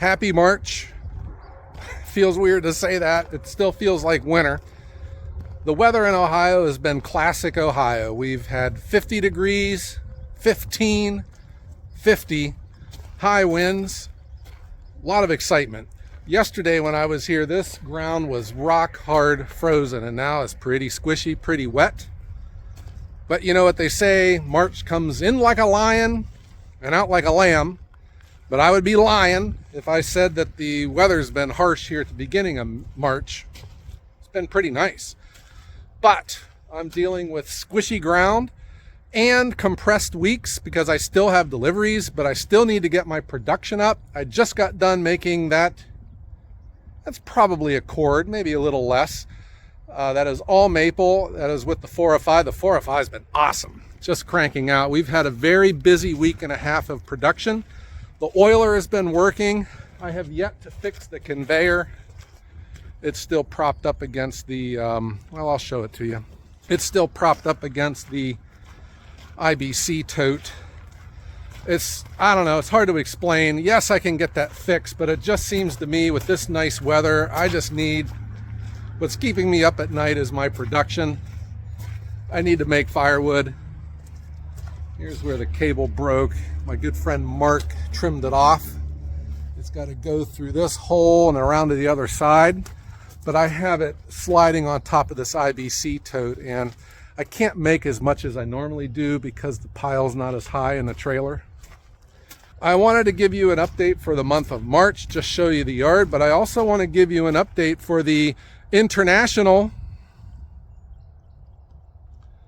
Happy March. Feels weird to say that. It still feels like winter. The weather in Ohio has been classic Ohio. We've had 50 degrees, 15, 50, high winds, a lot of excitement. Yesterday when I was here, this ground was rock hard frozen, and now it's pretty squishy, pretty wet. But you know what they say, March comes in like a lion and out like a lamb. But I would be lying if I said that the weather's been harsh here at the beginning of March. It's been pretty nice. But I'm dealing with squishy ground and compressed weeks because I still have deliveries, but I still need to get my production up. I just got done making that. That's probably a cord, maybe a little less. That is all maple. That is with the 405. The 405 has been awesome, just cranking out. We've had a very busy week and a half of production. The oiler has been working. I have yet to fix the conveyor. It's still propped up against the, well, I'll show it to you. It's still propped up against the IBC tote. I don't know, it's hard to explain. Yes, I can get that fixed, but it just seems to me with this nice weather, I just need, what's keeping me up at night is my production. I need to make firewood. Here's where the cable broke. My good friend Mark trimmed it off. It's got to go through this hole and around to the other side. But I have it sliding on top of this IBC tote, and I can't make as much as I normally do because the pile's not as high in the trailer. I wanted to give you an update for the month of March, just show you the yard, but I also want to give you an update for the International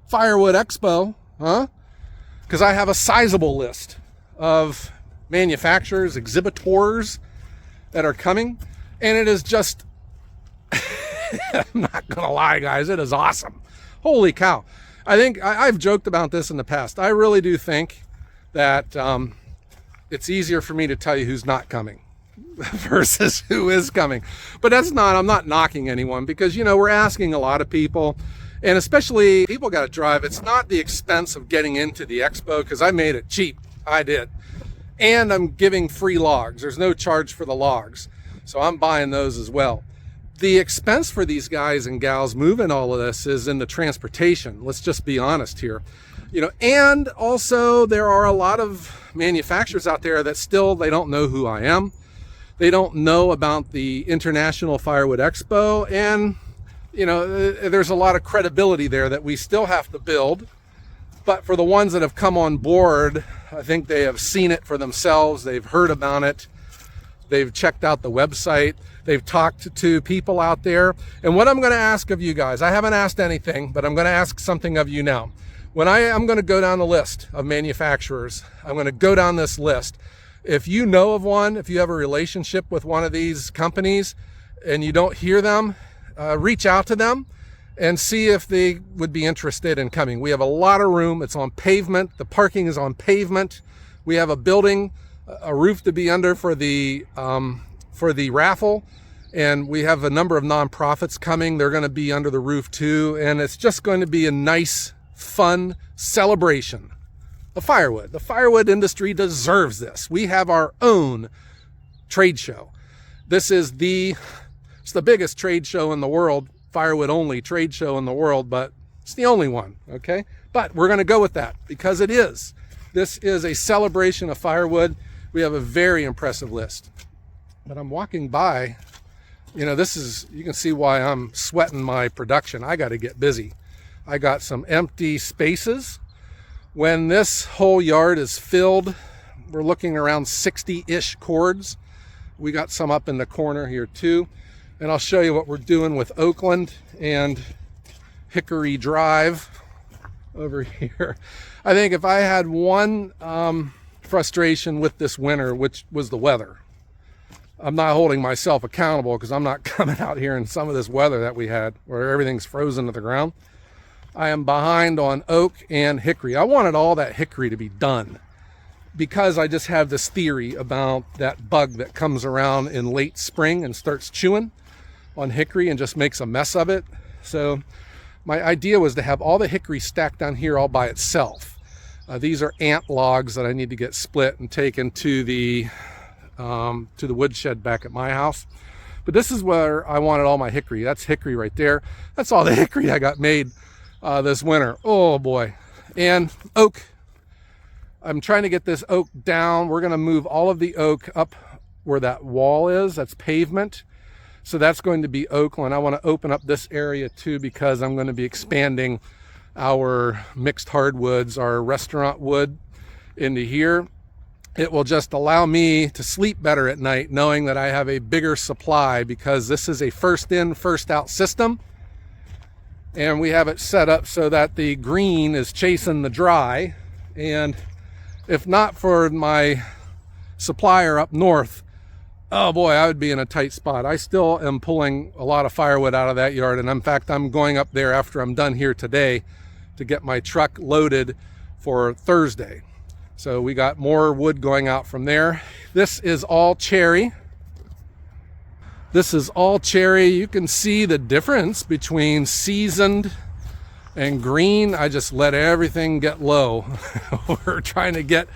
Firewood Expo, because I have a sizable list of manufacturers, exhibitors that are coming, and it is just, I'm not gonna lie guys, it is awesome. Holy cow. I think, I've joked about this in the past, I really do think that it's easier for me to tell you who's not coming versus who is coming. But that's not, I'm not knocking anyone because, you know, we're asking a lot of people, and especially people got to drive. It's not the expense of getting into the expo because I made it cheap. I did. And I'm giving free logs. There's no charge for the logs. So I'm buying those as well. The expense for these guys and gals moving all of this is in the transportation. Let's just be honest here. You know, and also there are a lot of manufacturers out there that still, they don't know who I am. They don't know about the International Firewood Expo. And, you know, there's a lot of credibility there that we still have to build. But for the ones that have come on board, I think they have seen it for themselves. They've heard about it. They've checked out the website. They've talked to people out there. And what I'm going to ask of you guys, I haven't asked anything, but I'm going to ask something of you now. When I'm going to go down the list of manufacturers, I'm going to go down this list. If you know of one, if you have a relationship with one of these companies and you don't hear them, reach out to them and see if they would be interested in coming. We have a lot of room. It's on pavement. The parking is on pavement. We have a building, a roof to be under for the raffle. And we have a number of nonprofits coming. They're going to be under the roof too. And it's just going to be a nice, fun celebration of firewood. The firewood industry deserves this. We have our own trade show. This is it's the biggest trade show in the world, firewood only trade show in the world, but it's the only one, okay? But we're gonna go with that because it is. This is a celebration of firewood. We have a very impressive list. But I'm walking by, you know, you can see why I'm sweating my production. I gotta get busy. I got some empty spaces. When this whole yard is filled, we're looking around 60-ish cords. We got some up in the corner here too. And I'll show you what we're doing with Oakland and Hickory Drive over here. I think if I had one frustration with this winter, which was the weather, I'm not holding myself accountable because I'm not coming out here in some of this weather that we had where everything's frozen to the ground. I am behind on oak and hickory. I wanted all that hickory to be done because I just have this theory about that bug that comes around in late spring and starts chewing on hickory and just makes a mess of it. So my idea was to have all the hickory stacked down here all by itself. These are ant logs that I need to get split and taken to the to the woodshed back at my house. But this is where I wanted all my hickory. That's hickory right there. That's all the hickory I got made this winter. Oh boy. And oak. I'm trying to get this oak down. We're going to move all of the oak up where that wall is. That's pavement. So that's going to be oak. And I want to open up this area too, because I'm going to be expanding our mixed hardwoods, our restaurant wood, into here. It will just allow me to sleep better at night knowing that I have a bigger supply, because this is a first in, first out system. And we have it set up so that the green is chasing the dry. And if not for my supplier up north, oh boy, I would be in a tight spot. I still am pulling a lot of firewood out of that yard. And in fact, I'm going up there after I'm done here today to get my truck loaded for Thursday. So we got more wood going out from there. This is all cherry. This is all cherry. You can see the difference between seasoned and green. I just let everything get low. We're trying to get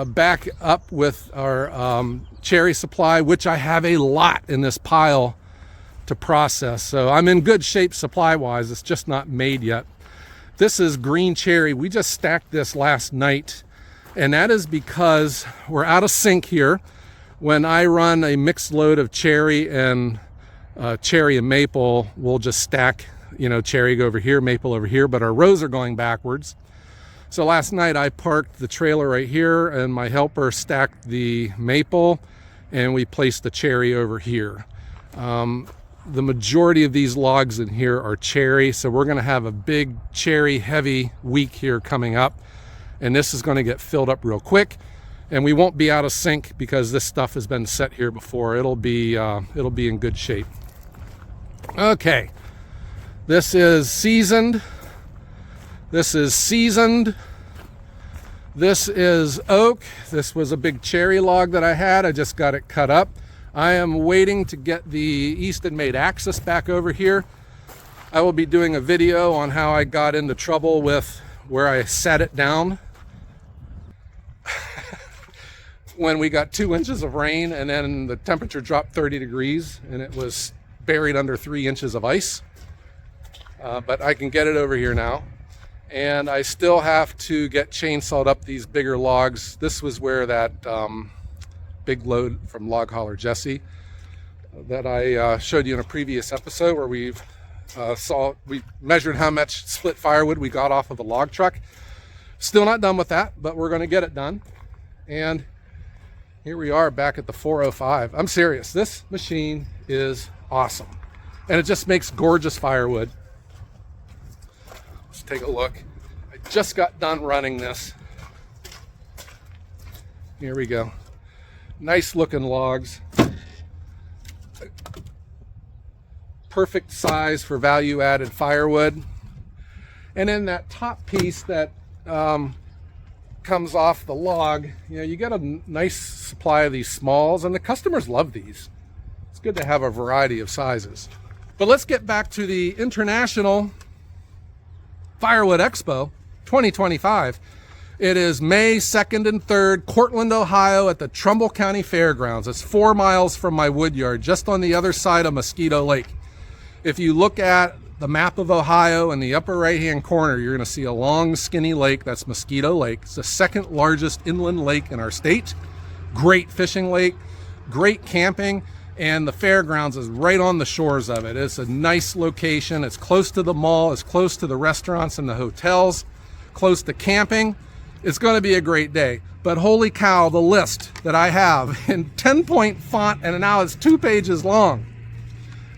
back up with our cherry supply, which I have a lot in this pile to process. So I'm in good shape supply-wise. It's just not made yet. This is green cherry. We just stacked this last night, and that is because we're out of sync here. When I run a mixed load of cherry and maple, we'll just stack, cherry go over here, maple over here, but our rows are going backwards. So last night I parked the trailer right here, and my helper stacked the maple, and we placed the cherry over here. The majority of these logs in here are cherry, so we're going to have a big cherry heavy week here coming up, and this is going to get filled up real quick, and we won't be out of sync because this stuff has been set here before. It'll be in good shape. Okay, this is seasoned. This is seasoned. This is oak. This was a big cherry log that I had. I just got it cut up. I am waiting to get the Eastonmade axis back over here. I will be doing a video on how I got into trouble with where I sat it down when we got 2 inches of rain, and then the temperature dropped 30 degrees and it was buried under 3 inches of ice. But I can get it over here now. And I still have to get chainsawed up these bigger logs. This was where that big load from Log Hauler Jesse that I showed you in a previous episode, where we measured how much split firewood we got off of the log truck. Still not done with that, but we're going to get it done. And here we are back at the 405. I'm serious. This machine is awesome, and it just makes gorgeous firewood. Let's take a look. I just got done running this. Here we go. Nice looking logs. Perfect size for value added firewood. And in that top piece that comes off the log, you get a nice supply of these smalls, and the customers love these. It's good to have a variety of sizes. But let's get back to the International Firewood Expo 2025. It is May 2nd and 3rd, Cortland, Ohio, at the Trumbull County Fairgrounds. It's 4 miles from my woodyard, just on the other side of Mosquito Lake. If you look at the map of Ohio in the upper right-hand corner, you're going to see a long, skinny lake. That's Mosquito Lake. It's the second largest inland lake in our state. Great fishing lake, great camping, and the fairgrounds is right on the shores of it. It's a nice location. It's close to the mall. It's close to the restaurants and the hotels, close to camping. It's going to be a great day. But holy cow, the list that I have in 10-point font, and now it's 2 pages long.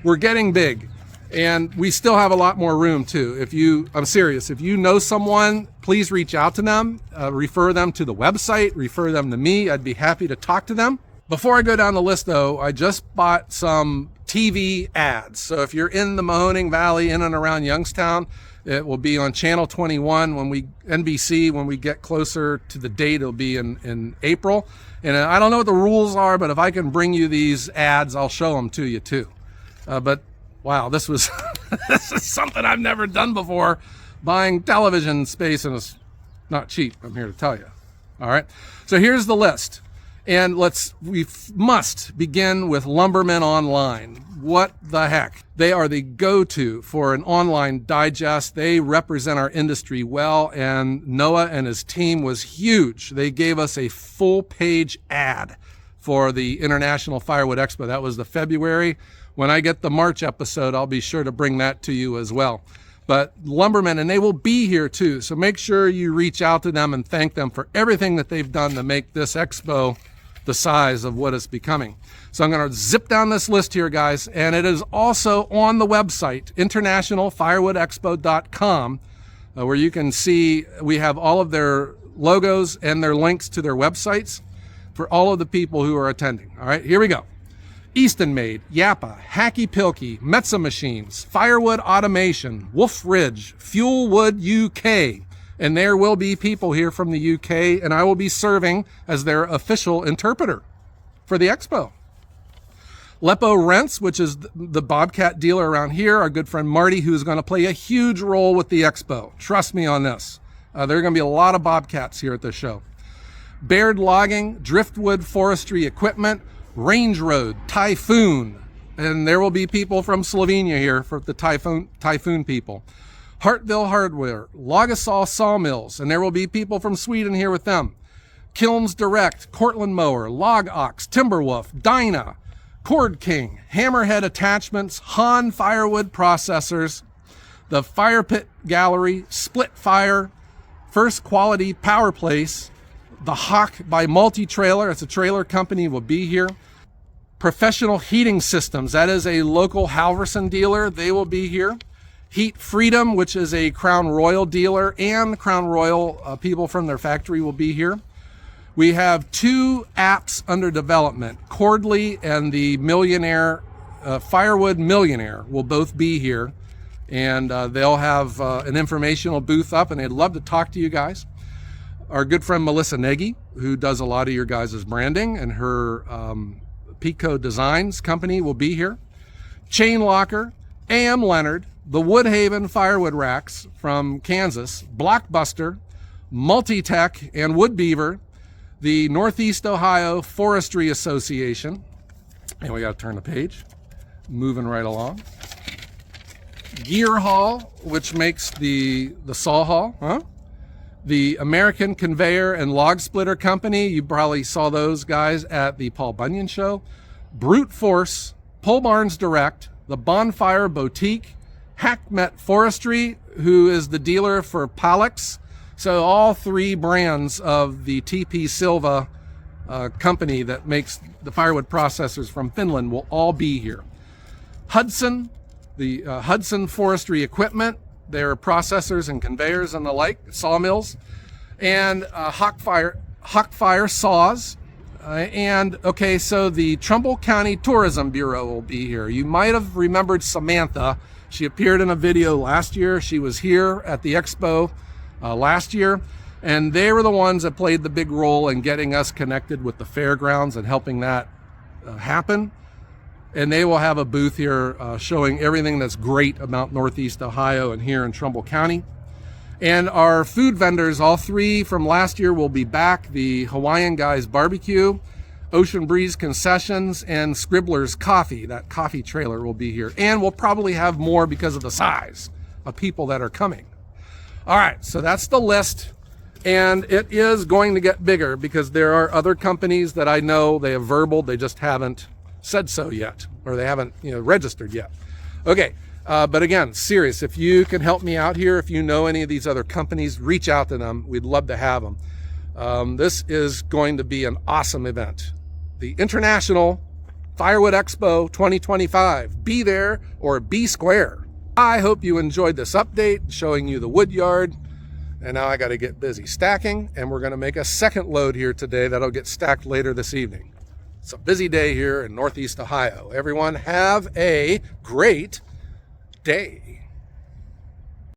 We're getting big, and we still have a lot more room too. I'm serious, if you know someone, please reach out to them, refer them to the website, refer them to me. I'd be happy to talk to them. Before I go down the list though, I just bought some TV ads. So if you're in the Mahoning Valley, in and around Youngstown, it will be on Channel 21 NBC, when we get closer to the date. It'll be in April. And I don't know what the rules are, but if I can bring you these ads, I'll show them to you too. But wow, this is something I've never done before. Buying television space, and it's not cheap, I'm here to tell you. All right, so here's the list. And we must begin with Lumbermen Online. What the heck? They are the go-to for an online digest. They represent our industry well, and Noah and his team was huge. They gave us a full-page ad for the International Firewood Expo. That was the February. When I get the March episode, I'll be sure to bring that to you as well. But Lumbermen, and they will be here too, so make sure you reach out to them and thank them for everything that they've done to make this expo the size of what it's becoming. So I'm going to zip down this list here, guys, and it is also on the website, internationalfirewoodexpo.com, where you can see we have all of their logos and their links to their websites for all of the people who are attending. All right, here we go. Eastonmade, Japa, Hacky Pilkey, Metsa Machines, Firewood Automation, Wolf Ridge, Fuelwood UK, and there will be people here from the UK, and I will be serving as their official interpreter for the expo. Lepo Rents, which is the Bobcat dealer around here, our good friend Marty, who's going to play a huge role with the expo. Trust me on this. There are going to be a lot of Bobcats here at the show. Baird Logging, Driftwood Forestry Equipment, Range Road, Typhoon, and there will be people from Slovenia here for the Typhoon people. Hartville Hardware, Logasol Sawmills, and there will be people from Sweden here with them. Kilns Direct, Cortland Mower, Log Ox, Timberwolf, Dyna, Cord King, Hammerhead Attachments, Han Firewood Processors, the Fire Pit Gallery, Split Fire, First Quality Power Place, the Hawk by Multi-Trailer, it's a trailer company, will be here. Professional Heating Systems, that is a local Halverson dealer, they will be here. Heat Freedom, which is a Crown Royal dealer, and Crown Royal people from their factory will be here. We have two apps under development. Cordley and the Millionaire, Firewood Millionaire will both be here. And they'll have an informational booth up, and they'd love to talk to you guys. Our good friend Melissa Nagy, who does a lot of your guys' branding, and her Pico Designs company will be here. Chain Locker, AM Leonard, the Woodhaven Firewood Racks from Kansas, Blockbuster, Multitech, and Wood Beaver, the Northeast Ohio Forestry Association, and we got to turn the page, moving right along. Gear Hall, which makes the saw hall, the American Conveyor and Log Splitter Company, you probably saw those guys at the Paul Bunyan show. Brute Force, Pole Barns Direct, the Bonfire Boutique, Hackmet Forestry, who is the dealer for Palix. So all three brands of the TP Silva company that makes the firewood processors from Finland will all be here. Hudson, the Hudson Forestry Equipment, their processors and conveyors and the like, sawmills, and Hawkfire Saws. Okay, so the Trumbull County Tourism Bureau will be here. You might have remembered Samantha. She appeared in a video last year. She was here at the expo last year, and they were the ones that played the big role in getting us connected with the fairgrounds and helping that happen. And they will have a booth here showing everything that's great about Northeast Ohio and here in Trumbull County. And our food vendors, all three from last year, will be back. The Hawaiian Guys Barbecue, Ocean Breeze Concessions, and Scribbler's Coffee. That coffee trailer will be here. And we'll probably have more because of the size of people that are coming. All right, so that's the list. And it is going to get bigger because there are other companies that I know, they have verbaled, they just haven't said so yet, or they haven't registered yet. Okay, but again, serious, if you can help me out here, if you know any of these other companies, reach out to them. We'd love to have them. This is going to be an awesome event. The International Firewood Expo 2025. Be there or be square. I hope you enjoyed this update showing you the Woodyard. And now I got to get busy stacking, and we're going to make a second load here today that'll get stacked later this evening. It's a busy day here in Northeast Ohio. Everyone have a great day.